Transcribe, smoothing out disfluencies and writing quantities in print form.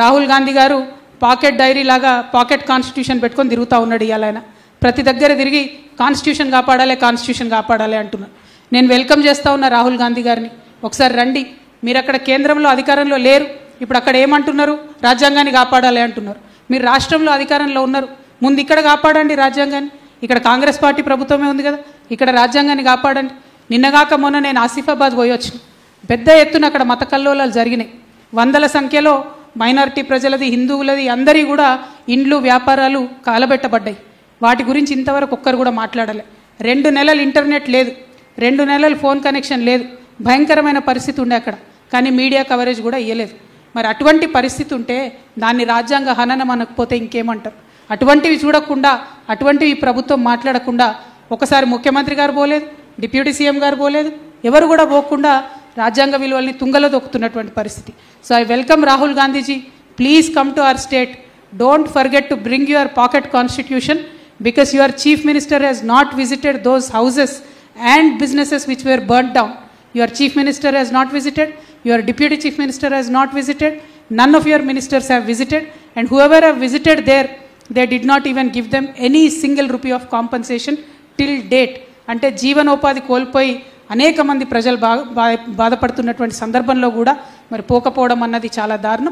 రాహుల్ గాంధీ గారు pocket dairy లాగా pocket constitution పెట్టుకొని తిరుగుతూ ఉన్నాడు. ఇవాళ ఆయన ప్రతి దగ్గర తిరిగి కాన్స్టిట్యూషన్ కాపాడాలి అంటున్నారు. నేను వెల్కమ్ చేస్తూ ఉన్నా రాహుల్ గాంధీ గారిని. ఒకసారి రండి, మీరు అక్కడ కేంద్రంలో అధికారంలో లేరు, ఇప్పుడు అక్కడ ఏమంటున్నారు? రాజ్యాంగాన్ని కాపాడాలి అంటున్నారు. మీరు రాష్ట్రంలో అధికారంలో ఉన్నారు, ముందు ఇక్కడ కాపాడండి రాజ్యాంగాన్ని. ఇక్కడ కాంగ్రెస్ పార్టీ ప్రభుత్వమే ఉంది కదా, ఇక్కడ రాజ్యాంగాన్ని కాపాడండి. నిన్నగాక మొన్న నేను ఆసిఫాబాద్ పోయి వచ్చిన. పెద్ద ఎత్తున అక్కడ మత కల్లోలాలు జరిగినాయి. వందల సంఖ్యలో మైనారిటీ ప్రజలది, హిందువులది అందరి కూడా ఇండ్లు వ్యాపారాలు కాలబెట్టబడ్డాయి. వాటి గురించి ఇంతవరకు ఒక్కరు కూడా మాట్లాడలే. 2 నెలలు ఇంటర్నెట్ లేదు, 2 నెలలు ఫోన్ కనెక్షన్ లేదు, భయంకరమైన పరిస్థితి ఉండే అక్కడ. కానీ మీడియా కవరేజ్ కూడా ఇవ్వలేదు. మరి అటువంటి పరిస్థితి ఉంటే దాన్ని రాజ్యాంగ హననం అనకపోతే ఇంకేమంటారు? అటువంటివి చూడకుండా, అటువంటివి ప్రభుత్వం మాట్లాడకుండా ఒకసారి ముఖ్యమంత్రి గారు పోలేదు, డిప్యూటీ సీఎం గారు పోలేదు, ఎవరు కూడా పోకుండా రాజ్యాంగ విలువల్ని తుంగలో దొక్కుతున్నటువంటి పరిస్థితి. So I welcome Rahul Gandhiji, please come to our state. Don't forget to bring your pocket constitution because your chief minister has not visited those houses and businesses which were burnt down. Your chief minister has not visited, your deputy chief minister has not visited, none of your ministers have visited, and whoever have visited there, they did not even give them any single rupee of compensation till date. అంటే జీవనోపాధి కోల్పోయి అనేక మంది ప్రజలు బాధపడుతున్నటువంటి సందర్భంలో కూడా మరి పోకపోవడం అన్నది చాలా దారుణం.